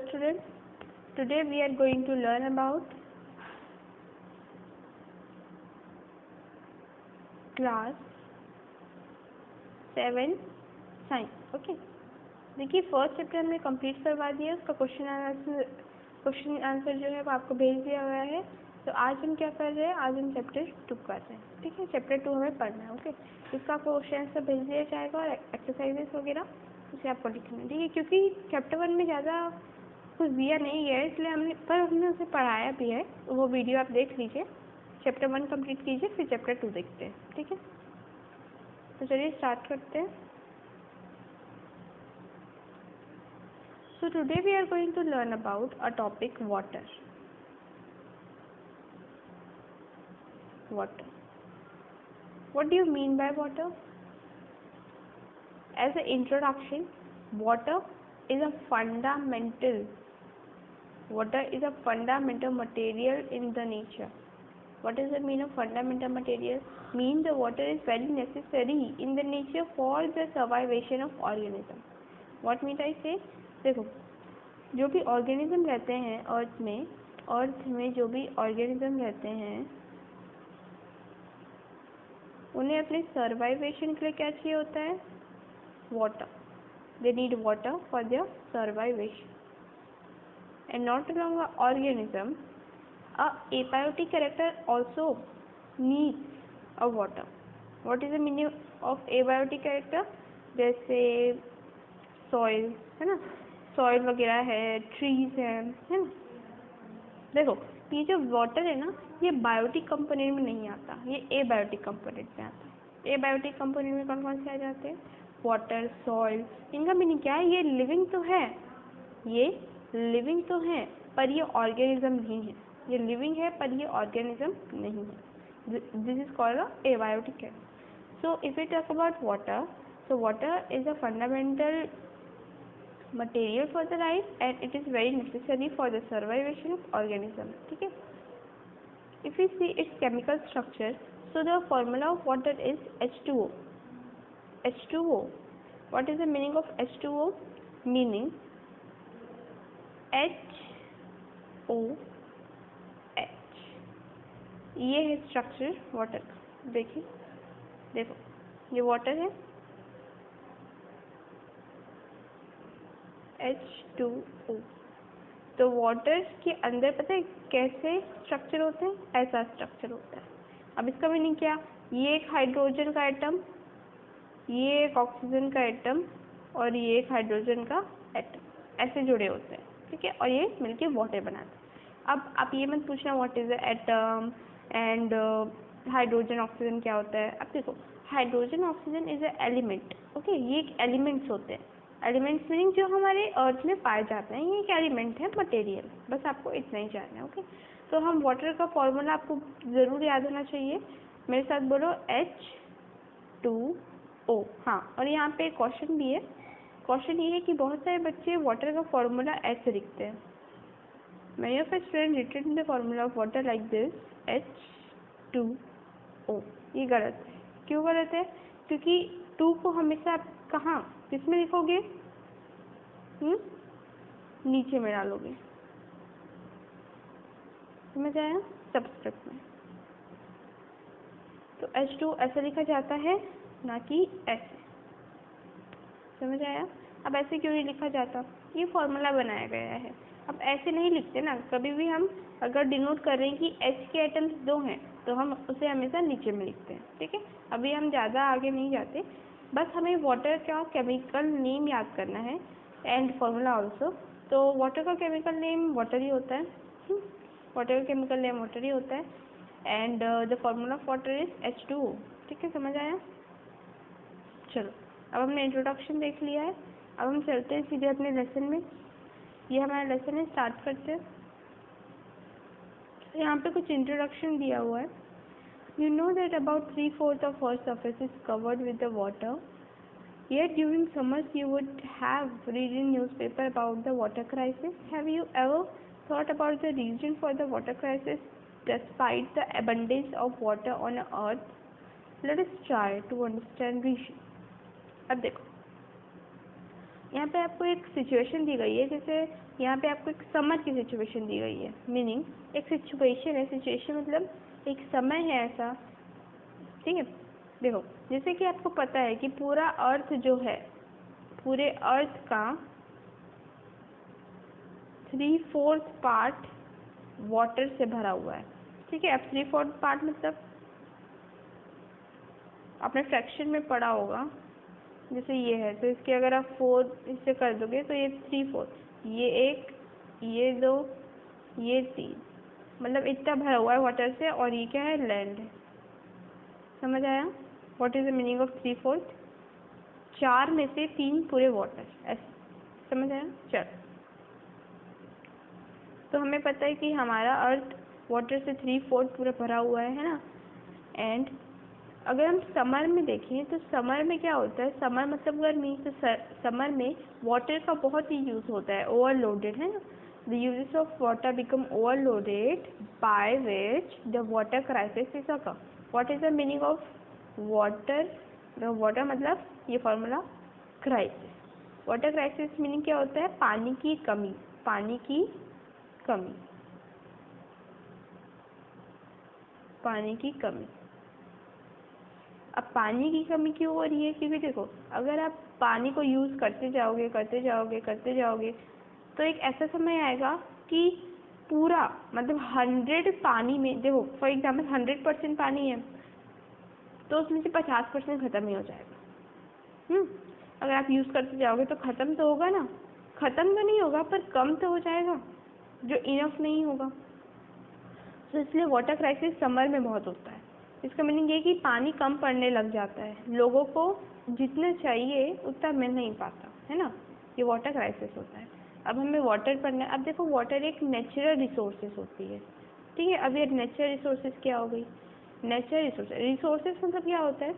students, today we are going to learn about class 7 science. Okay, देखिए first chapter हमने complete करवा दिया. उसका क्वेश्चन आंसर जो है वो आपको भेज दिया गया है. तो आज हम क्या कर रहे हैं, आज हम चैप्टर 2 कर रहे हैं. ठीक है, चैप्टर 2 हमें पढ़ना है. ओके, इसका क्वेश्चन आंसर भेज दिया जाएगा और एक्सरसाइजेस वगैरह उसे आपको लिखना है. ठीक है, क्योंकि चैप्टर 1 में ज़्यादा कुछ दिया नहीं है, इसलिए हमने उसे पढ़ाया भी है. वो वीडियो आप देख लीजिए. चैप्टर 1 कंप्लीट कीजिए, फिर चैप्टर 2 देखते हैं. ठीक है, तो चलिए स्टार्ट करते हैं. So today we are going to learn about a topic, water. Water. What do you mean by water? As an introduction, water is a fundamental material in the nature. What is the meaning of fundamental material? Means the water is very necessary in the nature for the survival of organism. What mean I say? देखो, जो भी organism रहते हैं अर्थ में जो भी organism रहते हैं, उन्हें अपने सर्वाइवेशन के लिए क्या चाहिए होता है? Water. They need water for their survivation. And not along a organism, a abiotic character also needs a water. What is the meaning of abiotic character? जैसे सॉइल है ना, सॉइल वगैरह है, ट्रीज है ना. देखो, ये जो वाटर है ना, ये बायोटिक कंपोनेंट में नहीं आता, ये एबायोटिक कंपोनेंट में आता है. एबायोटिक कंपोनेंट में कौन कौन से आ जाते हैं? Water, soil. इनका मीनिंग क्या है? ये लिविंग तो है, पर ये ऑर्गेनिज्म नहीं है. ये लिविंग है पर ये ऑर्गेनिज्म नहीं है. This is called a abiotic. So if we talk about water, so water is a fundamental material for the life and it is very necessary for the survival of organism. ठीक है. If we see its chemical structure, so the formula of water is H2O. H2O. What is the meaning of H2O? Meaning HOH. ये है structure water का. देखो ये water है, H2O. तो water के अंदर पता है कैसे स्ट्रक्चर होते हैं? ऐसा स्ट्रक्चर होता है. अब इसका मीनिंग क्या? ये एक हाइड्रोजन का एटम, ये एक ऑक्सीजन का एटम और ये एक हाइड्रोजन का एटम, ऐसे जुड़े होते हैं. ठीक है, और ये मिलके वाटर बनाते हैं. अब आप ये मत पूछना what is the atom and hydrogen oxygen क्या होता है. अब देखो, hydrogen oxygen is a element. Okay, ये एक एलिमेंट्स होते हैं. एलिमेंट्स मीनिंग जो हमारे अर्थ में पाए जाते हैं, ये एक एलिमेंट है, मटेरियल. बस आपको इतना ही जानना है. ओके, तो हम वाटर का फॉर्मूला आपको ज़रूर याद होना चाहिए. मेरे साथ बोलो H2O. हाँ, और यहाँ पे क्वेश्चन भी है. क्वेश्चन ये है कि बहुत सारे बच्चे वाटर का फॉर्मूला ऐसे लिखते हैं. Many of my students written the formula of water like this, H2O. ये गलत है. क्यों गलत है? क्योंकि 2 को हमेशा आप कहाँ किस में लिखोगे? नीचे में डालोगे. समझ आया? सबस्क्रिप्ट में. तो H2 ऐसे लिखा जाता है, ना कि ऐसे. समझ आया? अब ऐसे क्यों नहीं लिखा जाता? ये फॉर्मूला बनाया गया है. अब ऐसे नहीं लिखते ना. कभी भी हम अगर डिनोट कर रहे हैं कि H के एटम्स 2 हैं, तो हम उसे हमेशा नीचे में लिखते हैं. ठीक है, अभी हम ज़्यादा आगे नहीं जाते. बस हमें वाटर का केमिकल नेम याद करना है एंड फॉर्मूला ऑल्सो. तो वाटर का केमिकल नेम वाटर ही होता है. वाटर का केमिकल नेम वाटर ही होता है and the formula of water is H2O. ठीक है, समझ आया? चलो, अब हमने इंट्रोडक्शन देख लिया है. अब हम चलते हैं सीधे अपने लेसन में. ये हमारा लेसन है, स्टार्ट करते हैं. यहाँ पे कुछ इंट्रोडक्शन दिया हुआ है. You know that about 3/4 of Earth's surface is covered with the water. Yet during summers you would have read in newspaper about the water crisis. Have you ever thought about the reason for the water crisis despite the abundance of water on Earth? Let us try to understand reason. अब देखो, यहाँ पे आपको एक situation दी गई है, जैसे यहाँ पे आपको एक समर की सिचुएशन दी गई है, मीनिंग एक सिचुएशन है, सिचुएशन मतलब एक समय है ऐसा, ठीक है। देखो जैसे कि आपको पता है कि पूरा अर्थ जो है, पूरे अर्थ का 3/4 पार्ट वाटर से भरा हुआ है, ठीक है। अब 3/4 पार्ट मतलब आपने फ्रैक्शन में पढ़ा होगा, जैसे ये है तो इसके अगर आप 4 इससे कर दोगे तो ये 3/4, ये 1, ये 2, ये 3, मतलब इतना भरा हुआ है वाटर से, और ये क्या है, लैंड है। समझ आया? What is the meaning of 3/4? 4 में से 3 पूरे वाटर, ऐसे। समझ आया? चल, तो हमें पता है कि हमारा अर्थ वाटर से 3/4 पूरा भरा हुआ है ना। एंड अगर हम समर में देखें तो समर में क्या होता है, समर मतलब गर्मी, तो समर में वाटर का बहुत ही यूज़ होता है, ओवरलोडेड है ना। The uses of water become overloaded by which the water crisis is occur. What is the meaning of water? Water मतलब ये formula, crisis. Water crisis meaning क्या होता है, पानी की कमी, पानी की कमी, पानी की कमी। अब पानी की कमी क्यों हो रही है, क्योंकि देखो अगर आप पानी को यूज़ करते जाओगे करते जाओगे करते जाओगे तो एक ऐसा समय आएगा कि पूरा मतलब 100 पानी में, देखो फॉर एग्जाम्पल 100% पानी है तो उसमें से 50% ख़त्म ही हो जाएगा। अगर आप यूज़ करते जाओगे तो ख़त्म तो होगा ना, ख़त्म तो नहीं होगा पर कम तो हो जाएगा, जो इनफ नहीं होगा। तो इसलिए वाटर क्राइसिस समर में बहुत होता है। इसका मीनिंग ये कि पानी कम पड़ने लग जाता है, लोगों को जितना चाहिए उतना मिल नहीं पाता है ना, ये वाटर क्राइसिस होता है। अब हमें वाटर पढ़ना है। अब देखो वाटर एक नेचुरल रिसोर्सेज होती है, ठीक है। अब ये नेचुरल रिसोर्सेज क्या हो गई, नेचुरल रिसोर्सेज मतलब क्या होता है,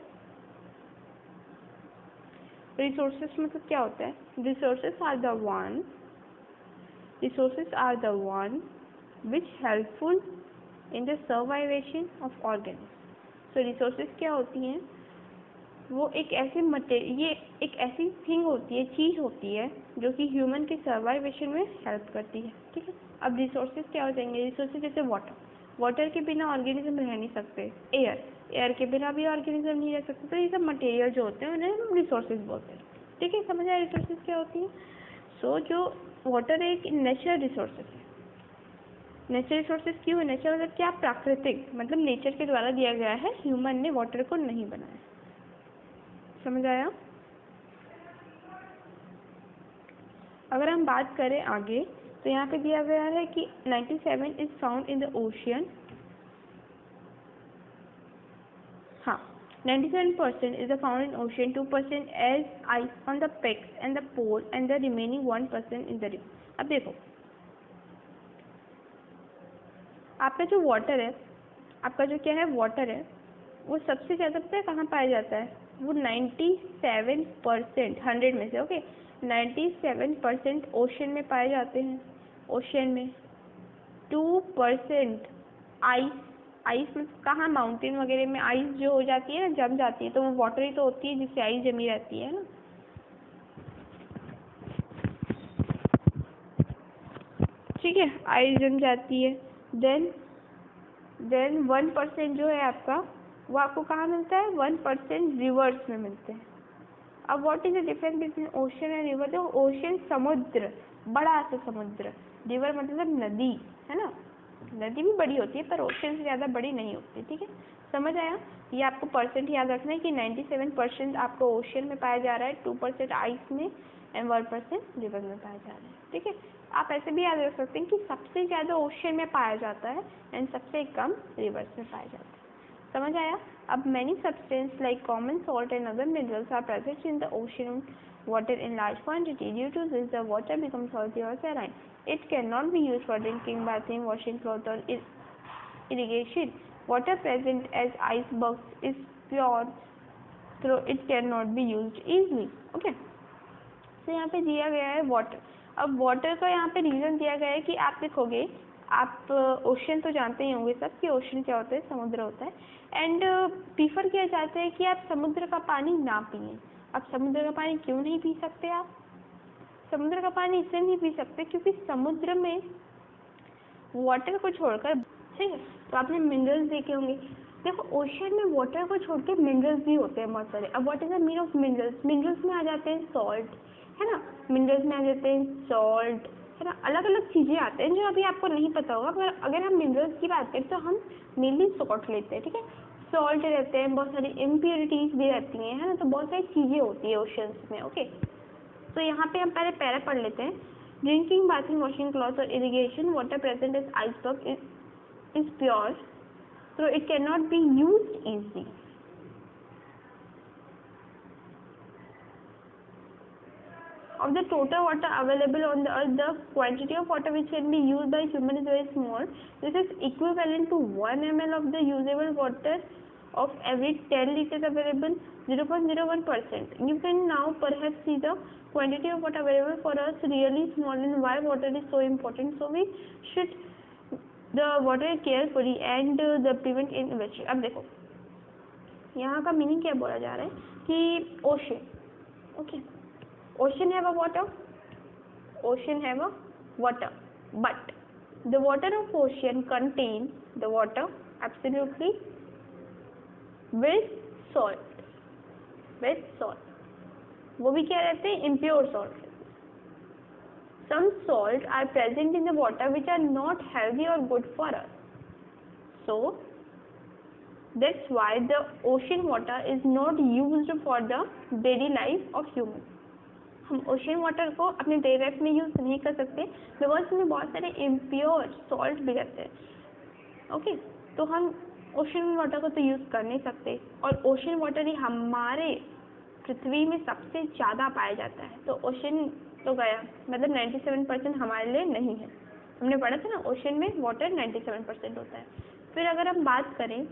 रिसोर्सेज मतलब क्या होता है, resources are the one which helpful in the survivation of organism. तो रिसोर्सेज क्या होती हैं, वो एक ऐसे ये एक ऐसी थिंग होती है, चीज़ होती है जो कि ह्यूमन के सर्वाइवेशन में हेल्प करती है, ठीक है। अब रिसोर्सेज क्या हो जाएंगे, रिसोर्सेज जैसे वाटर के बिना ऑर्गेनिज्म रह नहीं सकते, एयर के बिना भी ऑर्गेनिज्म नहीं रह सकते, तो ये सब मटेरियल जो होते हैं उन्हें हम रिसोर्सेज बोलते हैं, ठीक है। समझ आया रिसोर्सेज क्या होती है? सो जो वाटर एक नेचुरल रिसोर्सेज है। नेचुरल रिसोर्सेज क्यों है, नेचर मतलब क्या, प्राकृतिक, मतलब नेचर के द्वारा दिया गया है, ह्यूमन ने वाटर को नहीं बनाया। समझ आया? अगर हम बात करें आगे तो यहाँ पे दिया गया है कि 97 is found in the ocean, हाँ 97% is found in ocean, 2% as ice on the peaks and the pole and the remaining 1% in the river. अब देखो आपका जो वाटर है, आपका जो क्या है वाटर है, वो सबसे ज़्यादा पता है कहाँ पाया जाता है, वो 97% 100 में से, ओके 97% ओशन में पाए जाते हैं, ओशन में 2% आइस, आइस में कहाँ, माउंटेन वगैरह में आइस जो हो जाती है ना, जम जाती है, तो वो वाटर ही तो होती है जिससे आइस जमी रहती है ना, ठीक है, आइस जम जाती है। देन 1% जो है आपका, वो आपको कहाँ मिलता है, 1% रिवर्स में मिलते हैं। अब what is the difference between ocean and river? देखो ओशन समुद्र, बड़ा सा समुद्र, रिवर मतलब नदी है ना, नदी भी बड़ी होती है पर ओशन से ज़्यादा बड़ी नहीं होती, ठीक है। समझ आया? ये आपको परसेंट याद रखना है कि 97% आपको ओशन में पाया जा रहा है, 2% आइस में एंड 1% रिवर में पाया जा रहा है, ठीक है। आप ऐसे भी याद रख सकते हैं कि सबसे ज़्यादा ओशन में पाया जाता है एंड सबसे कम रिवर्स में पाया जाता है। समझ आया? अब many substances like common salt and other minerals are present in the ocean water in large quantity. Due to this, the water becomes salty or saline. It cannot be used for drinking, bathing, washing clothes, or irrigation. Water present as icebergs is pure, so it cannot be used easily. Okay. तो यहाँ पे दिया गया है water. अब water का यहाँ पे रीज़न दिया गया है कि आप देखोगे, आप ओशन तो जानते ही होंगे सब कि ओशन क्या होता है, समुद्र होता है, एंड प्रीफर किया जाता है कि आप समुद्र का पानी ना पिए। अब समुद्र का पानी क्यों नहीं पी सकते आप? समुद्र का पानी इसलिए नहीं पी सकते क्योंकि समुद्र में वाटर को छोड़कर, ठीक है, तो आपने मिनरल्स देखे होंगे। देखो ओशन में वाटर को छोड़ के मिनरल्स भी होते हैं बहुत सारे। अब what is the mean of minerals? Minerals में आ जाते हैं सॉल्ट, है ना, मिनरल्स में आ जाते हैं सॉल्ट, है ना, अलग अलग चीज़ें आते हैं जो अभी आपको नहीं पता होगा, पर अगर हम मिनरल्स की बात करें तो हम मेनली सॉल्ट लेते हैं, ठीक है। सॉल्ट रहते हैं, बहुत सारी इम्प्योरिटीज भी रहती हैं, है ना, तो बहुत सारी चीज़ें होती है ओशंस में, ओके। तो यहाँ पे हम पहले पैरा पढ़ लेते हैं। ड्रिंकिंग, बाथिंग, वॉशिंग क्लॉथ और irrigation water present is iceberg is pure, so it cannot be used easily. Of the total water available on the earth, the quantity of water which can be used by human is very small. This is equivalent to 1 ml of the usable water of every 10 liters available, 0.01%. You can now perhaps see the quantity of water available for us really small and why water is so important. So we should the water carefully and the prevent in wastage. अब देखो यहाँ का meaning क्या बोला जा रहा है कि ocean, okay, ocean have a water, ocean have a water, but the water of ocean contain the water absolutely with salt, with salt, वो भी क्या रहते हैं, impure salt. Some salt are present in the water which are not healthy or good for us. So that's why the ocean water is not used for the daily life of humans. हम ocean water को अपने daily life में use नहीं कर सकते because इसमें बहुत सारे इम्प्योर सॉल्ट भी रहते हैं, ओके। तो हम ओशन वाटर को तो यूज़ कर नहीं सकते, और ओशन वाटर ही हमारे पृथ्वी में सबसे ज़्यादा पाया जाता है। तो ओशन तो गया, मतलब 97% हमारे लिए नहीं है। हमने पढ़ा था ना ओशन में वाटर 97% होता है। फिर अगर हम बात करें,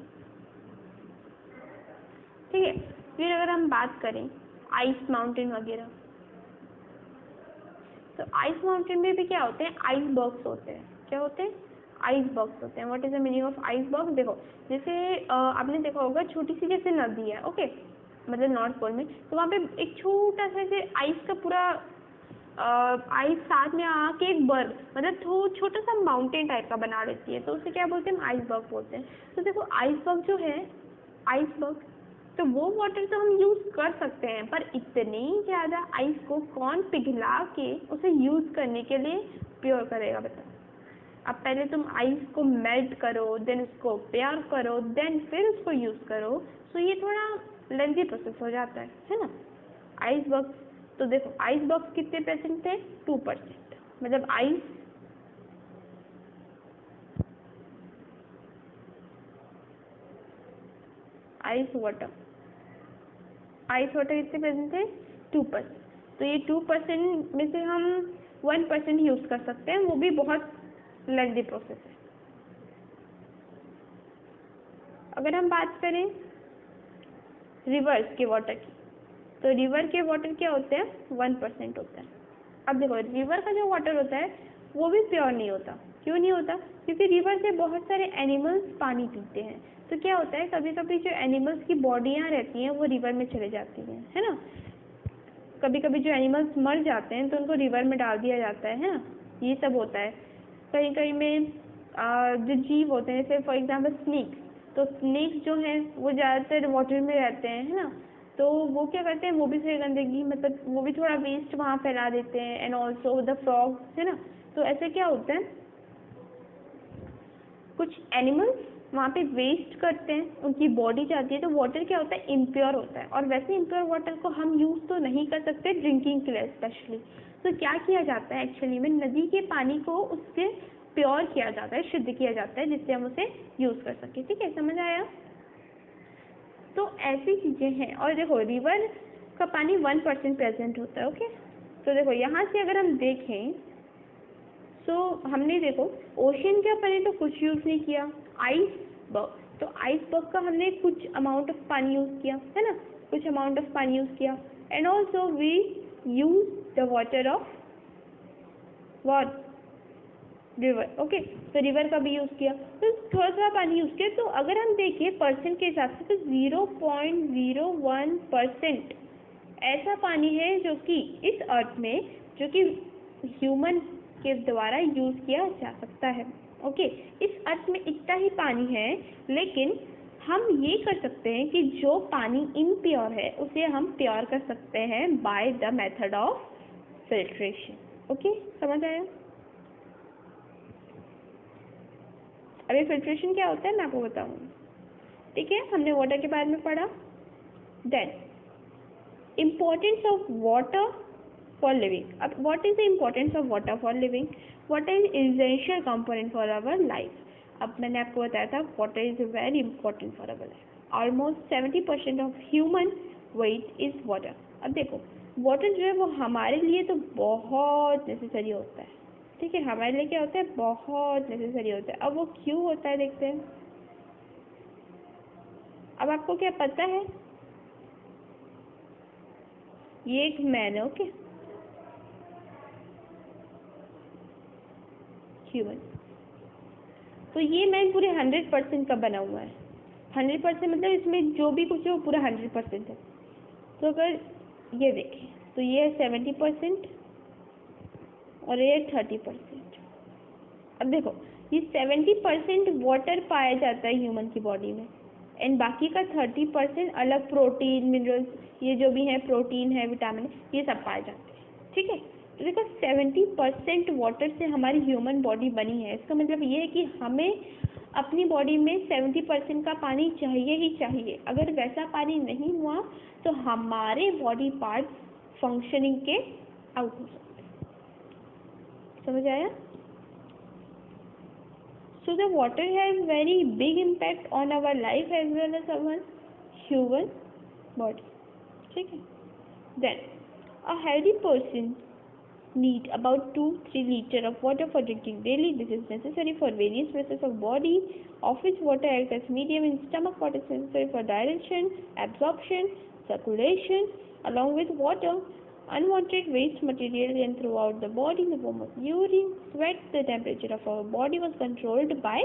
ठीक है, फिर अगर हम बात करें आइस माउंटेन वगैरह, तो आइस माउंटेन में भी क्या होते हैं, आइसबर्ग्स होते हैं। क्या होते हैं, आइसबर्ग्स होते हैं। What is the meaning of iceberg? देखो जैसे आपने देखा होगा छोटी सी जैसे नदी है, ओके, मतलब नॉर्थ पोल में, तो वहाँ पे एक छोटा सा जैसे आइस का पूरा आइस साथ में आके एक बर्ग, मतलब छोटा सा माउंटेन टाइप का बना देती है, तो उसे क्या बोलते हैं, आइसबर्ग बोलते हैं। तो देखो आइसबर्ग जो है, आइसबर्ग, तो वो वाटर तो हम यूज़ कर सकते हैं, पर इतनी ज़्यादा आइस को कौन पिघला के उसे यूज़ करने के लिए प्योर करेगा, बताओ। अब पहले तुम आइस को मेल्ट करो, देन उसको प्योर करो, देन फिर उसको यूज़ करो, तो ये थोड़ा लेंथी प्रोसेस हो जाता है ना। आइसबर्ग, तो देखो आइसबर्ग कितने परसेंट थे, 2%, मतलब आइस वाटर कितने प्रेजेंट थे, 2%। तो ये 2% में से हम 1% यूज़ कर सकते हैं, वो भी बहुत लेंथी प्रोसेस है। अगर हम बात करें रिवर्स के वाटर की, तो रिवर के वाटर क्या होते हैं, 1% होता है। अब देखो रिवर का जो वाटर होता है वो भी प्योर नहीं होता। क्यों नहीं होता? क्योंकि रिवर से बहुत सारे एनिमल्स पानी पीते हैं। तो क्या होता है, कभी कभी जो एनिमल्स की बॉडियाँ रहती हैं वो रिवर में चले जाती हैं, है ना। कभी कभी जो एनिमल्स मर जाते हैं तो उनको रिवर में डाल दिया जाता है ना, ये सब होता है। कहीं कहीं में जो जीव होते हैं, जैसे फॉर एग्जाम्पल स्नेक्स, तो स्नेक्स जो हैं वो ज़्यादातर वाटर में रहते हैं, है ना। तो वो क्या करते हैं, वो भी थोड़ी गंदगी, मतलब वो भी थोड़ा वेस्ट वहाँ फैला देते हैं, एंड ऑल्सो द फ्रॉग, है ना। तो ऐसे क्या होता है, कुछ एनिमल्स वहाँ पे वेस्ट करते हैं, उनकी बॉडी जाती है, तो वाटर क्या होता है, इम्प्योर होता है। और वैसे इम्प्योर वाटर को हम यूज़ तो नहीं कर सकते ड्रिंकिंग के लिए स्पेशली। तो क्या किया जाता है एक्चुअली में, नदी के पानी को उससे प्योर किया जाता है, शुद्ध किया जाता है, जिससे हम उसे यूज़ कर सकें। ठीक है, समझ आया। तो ऐसी चीज़ें हैं। और देखो रिवर का पानी 1% प्रेजेंट होता है, ओके। तो देखो यहाँ से अगर हम देखें तो हमने देखो ओशन के पानी तो कुछ यूज़ नहीं किया, आइसबर्ग, तो आइसबर्ग का हमने कुछ अमाउंट ऑफ पानी यूज़ किया, है ना, कुछ अमाउंट ऑफ पानी यूज़ किया। And also we use the water of what, river, okay. तो रिवर का भी यूज़ किया, तो थोड़ा थोड़ा पानी यूज़ किया। तो अगर हम देखें परसेंट के हिसाब से तो 0.01% ऐसा पानी है जो कि इस अर्थ में जो कि ह्यूमन के द्वारा यूज किया जा सकता है। ओके, इस अर्थ में इतना ही पानी है, लेकिन हम ये कर सकते हैं कि जो पानी इम्प्योर है उसे हम प्योर कर सकते हैं by the method of filtration. Okay, समझ आया? अभी फिल्ट्रेशन क्या होता है मैं आपको बताऊंगी। ठीक है, हमने वाटर के बारे में पढ़ा। Then importance of water for living. अब what is the importance of water for living? Water is essential component for our life. अब मैंने आपको बताया था water is very important for our life. Almost 70% of human weight is water. अब देखो, water जो है वो हमारे लिए तो बहुत नेसेसरी होता है। ठीक है, हमारे लिए क्या होता है? बहुत नेसेसरी होता है। अब वो क्यों होता है देखते हैं। अब आपको क्या पता है? ये एक मैन है, ओके, ह्यूमन। तो ये मैन पूरे 100% का बना हुआ है। 100% मतलब इसमें जो भी कुछ है वो पूरा 100% है। तो अगर ये देखें तो ये है 70% और ये 30%। अब देखो, ये 70% वाटर पाया जाता है ह्यूमन की बॉडी में, एंड बाकी का 30% अलग प्रोटीन, मिनरल्स, ये जो भी है, प्रोटीन है, विटामिन, ये सब पाए जाते हैं। ठीक है, तो देखो 70% वाटर से हमारी ह्यूमन बॉडी बनी है। इसका मतलब ये है कि हमें अपनी बॉडी में 70% का पानी चाहिए ही चाहिए। अगर वैसा पानी नहीं हुआ तो हमारे बॉडी पार्ट फंक्शनिंग के आउट हो सकते हैं। समझ आया? So the water has very big impact on our life as well as our human body. ठीक है? Then a healthy person need about 2-3 liters of water for drinking daily. This is necessary for various processes of body, of which water acts as medium in stomach. Water is necessary for digestion, absorption, circulation. Along with water, unwanted waste material and throughout the body in the form of urine, sweat. The temperature of our body was controlled by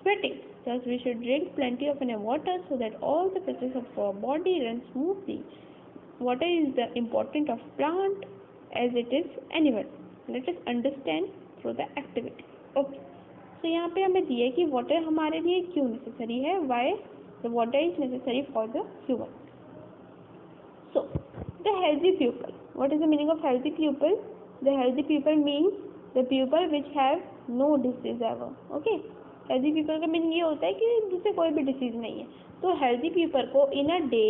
sweating. Thus, we should drink plenty of enough water so that all the processes of our body run smoothly. Water is the important of plant as it is animal. Let us understand through the activity. Okay. So यहाँ पे हमें दिया कि water हमारे लिए क्यों necessary है? Why the water is necessary for the human? So the healthy pupil. What is the meaning of healthy pupil? The healthy pupil means the pupil which have no disease ever. Okay. Healthy pupil का meaning ये होता है कि जिससे कोई भी disease नहीं है। तो हेल्दी पीपल को इन अ डे,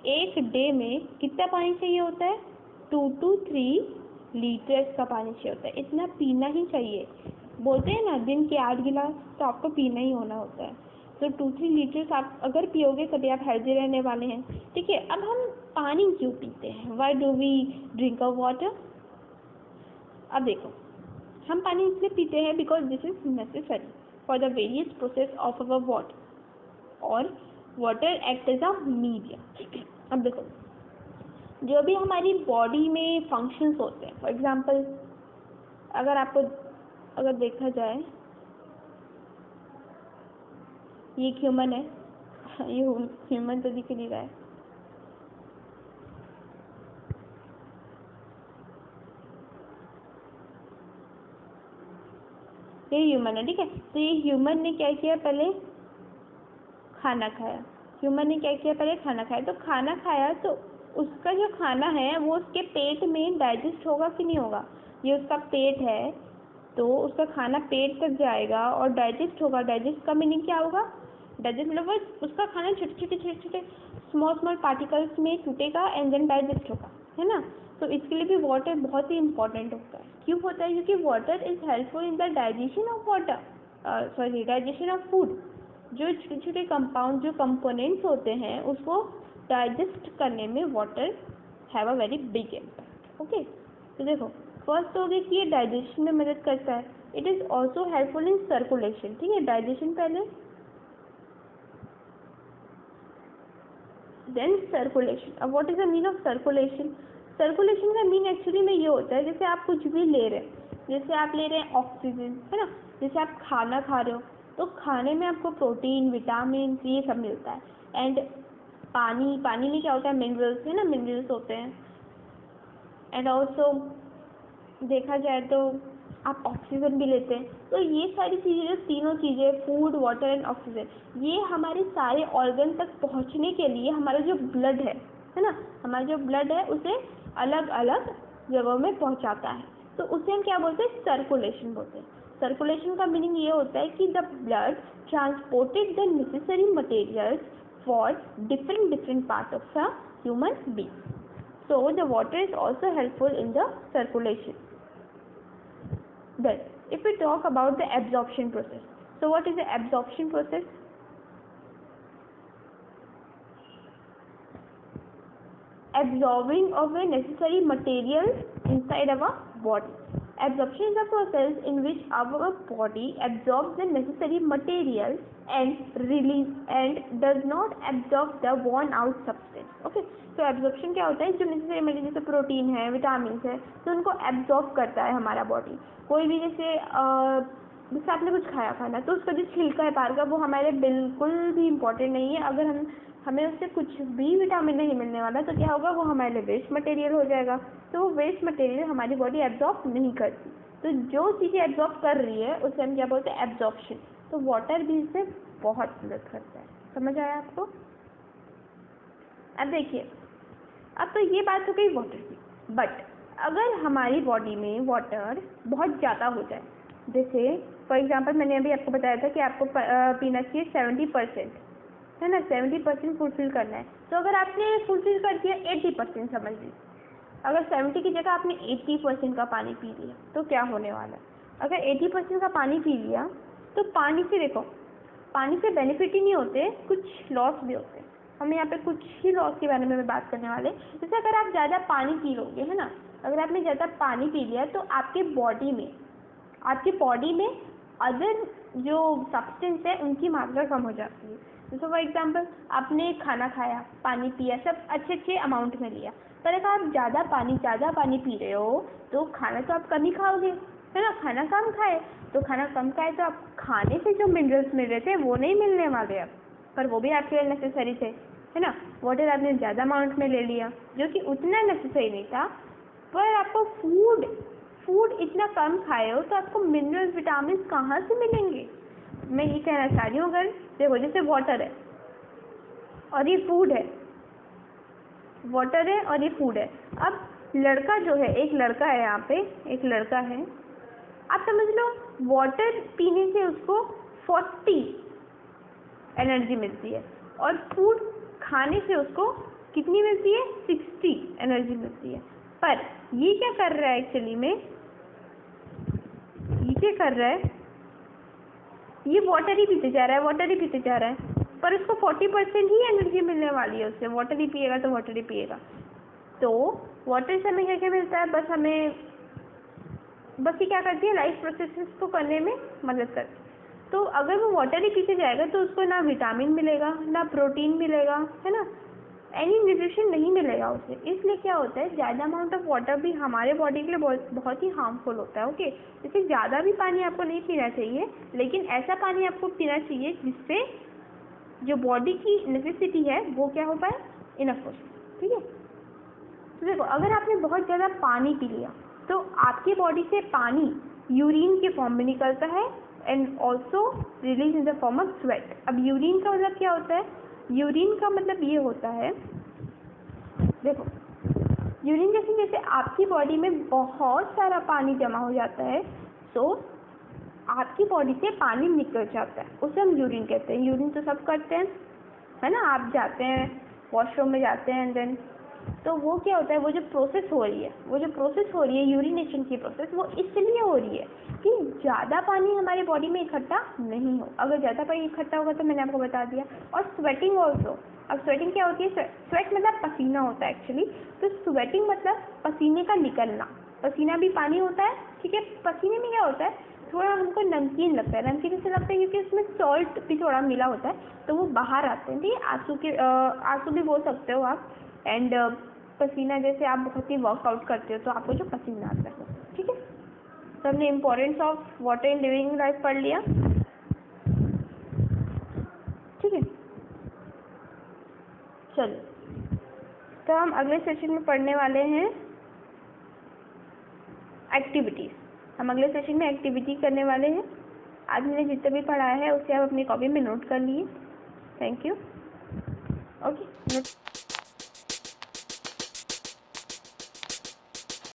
एक डे में कितना पानी चाहिए होता है? 2 to 3 लीटर्स का पानी चाहिए होता है। इतना पीना ही चाहिए। बोलते हैं ना दिन के 8 गिलास तो आपको पीना ही होना होता है। तो 2-3 लीटर्स आप अगर पियोगे तभी आप हेल्दी रहने वाले हैं। ठीक है, अब हम पानी क्यों पीते हैं? Why do we drink a water? अब देखो, हम पानी इसलिए पीते हैं because this is necessary for the various process of our water, और water act as a medium. अब देखो, जो भी हमारी बॉडी में फंक्शंस होते हैं, फॉर एग्जांपल अगर देखा जाए, ये एक ह्यूमन है, ये ह्यूमन तो दिख नहीं रहा है। ये ह्यूमन है, ठीक है। तो ये ह्यूमन ने क्या किया? पहले खाना खाया। ह्यूमन ने क्या किया? पहले खाना खाया। तो खाना खाया तो उसका जो खाना है वो उसके पेट में डाइजेस्ट होगा कि नहीं होगा? ये उसका पेट है तो उसका खाना पेट तक जाएगा और डाइजेस्ट होगा। डाइजेस्ट का मीनिंग क्या होगा? डाइजेस्ट मतलब उसका खाना छोटे छोटे स्मॉल पार्टिकल्स में टूटेगा एंड देन डाइजेस्ट होगा, है ना। तो इसके लिए भी वाटर बहुत ही इंपॉर्टेंट होता है। क्यों होता है? क्योंकि water is helpful in the digestion of digestion of food. जो छोटे छोटे कंपाउंड, जो कंपोनेंट्स होते हैं, उसको डाइजेस्ट करने में water have a very big impact. Okay, तो देखो, फर्स्ट तो हो गया कि ये डाइजेशन में मदद करता है। It is also helpful in circulation. ठीक है, डाइजेशन पहले, देन सर्कुलेशन। अब what is the mean of circulation? Circulation का मीन एक्चुअली में ये होता है, जैसे आप कुछ भी ले रहे हैं, जैसे आप ले रहे हैं ऑक्सीजन, है ना। जैसे आप खाना खा रहे हो तो खाने में आपको प्रोटीन, विटामिन, ये सब मिलता है। एंड पानी में क्या होता है? मिनरल्स, है ना, मिनरल्स होते हैं। एंड ऑल्सो देखा जाए तो आप ऑक्सीजन भी लेते हैं। तो ये सारी चीज़ें, जो तीनों चीज़ें, फूड, वाटर एंड ऑक्सीजन, ये हमारे सारे ऑर्गन तक पहुंचने के लिए हमारा जो ब्लड है ना, हमारा जो ब्लड है उसे अलग अलग जगहों में पहुंचाता है। तो उसे हम क्या बोलते हैं? सर्कुलेशन बोलते हैं। सर्कुलेशन का मीनिंग ये होता है कि the blood transported the necessary materials for different part of a human being. So the water is also helpful in the circulation. Then if we talk about the absorption process, so what is the absorption process? Absorbing of the necessary material inside our body. Absorption is a process in which our body absorbs the necessary material and release and does not absorb the worn out substance. Okay, तो absorption क्या होता है? जो necessary material जैसे protein है, vitamin है, तो उनको एब्जॉर्ब करता है हमारा बॉडी। कोई भी जैसे आपने कुछ खाया खाना, तो उसका जो छिलका है बाहर का, वो हमारे बिल्कुल भी इम्पोर्टेंट नहीं है। अगर हमें उससे कुछ भी विटामिन नहीं मिलने वाला, तो क्या होगा? वो हमारे लिए वेस्ट मटेरियल हो जाएगा। तो वो वेस्ट मटेरियल हमारी बॉडी एब्जॉर्ब नहीं करती। तो जो चीज़ें एब्जॉर्ब कर रही है उसे हम क्या बोलते हैं? एब्जॉर्प्शन। तो वाटर भी इससे बहुत मदद करता है। समझ आया आपको? अब देखिए, अब तो ये बात हो गई वाटर की, बट अगर हमारी बॉडी में वाटर बहुत ज़्यादा हो जाए, जैसे फॉर एग्जांपल मैंने अभी आपको बताया था कि आपको पीना चाहिए 70%, है ना, 70% फुलफिल करना है। तो अगर आपने फुलफिल कर दिया 80%, समझ लीजिए, अगर 70 की जगह आपने 80% का पानी पी लिया, तो क्या होने वाला है? अगर 80% का पानी पी लिया, तो पानी से देखो, पानी से बेनिफिट ही नहीं होते, कुछ लॉस भी होते हैं। हम यहाँ पे कुछ ही लॉस के बारे में बात करने वाले। जैसे अगर आप ज़्यादा पानी पी लोगे, है ना, अगर आपने ज़्यादा पानी पी लिया, तो आपकी बॉडी में अदर जो सब्सटेंस है उनकी मात्रा कम हो जाती है। जैसे फॉर एग्जांपल आपने खाना खाया, पानी पिया, सब अच्छे अमाउंट में लिया, पर अगर आप ज़्यादा पानी पी रहे हो, तो खाना तो आप कम ही खाओगे, है ना। खाना कम खाए तो आप खाने से जो मिनरल्स मिल रहे थे वो नहीं मिलने वाले अब, पर वो भी आपके लिए नेसेसरी थे, है ना। वाटर आपने ज़्यादा अमाउंट में ले लिया जो कि उतना नेसेसरी नहीं था, पर आपको फूड इतना कम खाए हो तो आपको मिनरल्स, विटामिन कहाँ से मिलेंगे? मैं ये कहना चाह रही हूँ, अगर देखो जैसे वाटर है और ये फूड है, वाटर है और ये फूड है। अब लड़का जो है, एक लड़का है, यहाँ पे एक लड़का है, आप समझ लो वाटर पीने से उसको 40 एनर्जी मिलती है और फूड खाने से उसको कितनी मिलती है? 60 एनर्जी मिलती है। पर ये क्या कर रहा है एक्चुअली में? ये क्या कर रहा है? ये वाटर ही पीते जा रहा है, पर उसको 40% ही एनर्जी मिलने वाली है उससे। वाटर ही पिएगा तो वाटर ही पिएगा। तो वाटर से हमें क्या क्या मिलता है? बस ये क्या करती है? लाइफ प्रोसेसेस को करने में मदद करती है। तो अगर वो वाटर ही पीते जाएगा तो उसको ना विटामिन मिलेगा, ना प्रोटीन मिलेगा, है ना, एनी न्यूट्रिशन नहीं मिलेगा उसे। इसलिए क्या होता है, ज़्यादा अमाउंट ऑफ वाटर भी हमारे बॉडी के लिए बहुत ही हार्मफुल होता है। ओके, इससे ज़्यादा भी पानी आपको नहीं पीना चाहिए, लेकिन ऐसा पानी आपको पीना चाहिए जिससे जो बॉडी की नेसेसिटी है वो क्या हो पाए? इनफ हो जाए। ठीक है। तो देखो, अगर आपने बहुत ज़्यादा पानी पी लिया तो आपकी बॉडी से पानी यूरिन के फॉर्म में निकलता है and also release in the form of sweat. अब यूरिन का मतलब क्या होता है? यूरिन का मतलब ये होता है, देखो यूरिन जैसे आपकी बॉडी में बहुत सारा पानी जमा हो जाता है, तो आपकी बॉडी से पानी निकल जाता है, उसे हम यूरिन कहते हैं। यूरिन तो सब करते हैं, है ना, आप जाते हैं वॉशरूम में जाते हैं, देन तो वो क्या होता है, वो जो प्रोसेस हो रही है यूरिनेशन की प्रोसेस, वो इसलिए हो रही है कि ज़्यादा पानी हमारे बॉडी में इकट्ठा नहीं हो। अगर ज़्यादा पानी इकट्ठा होगा तो मैंने आपको बता दिया। और स्वेटिंग ऑल्सो। अब स्वेटिंग क्या होती है? स्वेट मतलब पसीना होता है एक्चुअली। तो स्वेटिंग मतलब पसीने का निकलना। पसीना भी पानी होता है, ठीक है। पसीने में क्या होता है, थोड़ा हमको नमकीन लगता है। नमकीन इससे लगता है क्योंकि उसमें सॉल्ट भी थोड़ा मिला होता है, तो वो बाहर आते हैं। ठीक है, आंसू भी बोल सकते हो आप। एंड पसीना, जैसे आप बहुत ही वर्कआउट करते हो तो आपको जो पसीना आता है, ठीक है। तो हमने importance of water in living life पढ़ लिया, ठीक है। चलो, तो हम अगले सेशन में पढ़ने वाले हैं एक्टिविटीज़। हम अगले सेशन में एक्टिविटी करने वाले हैं। आज मैंने जितना भी पढ़ा है उसे आप अपनी कॉपी में नोट कर लिए। Thank you. ओके।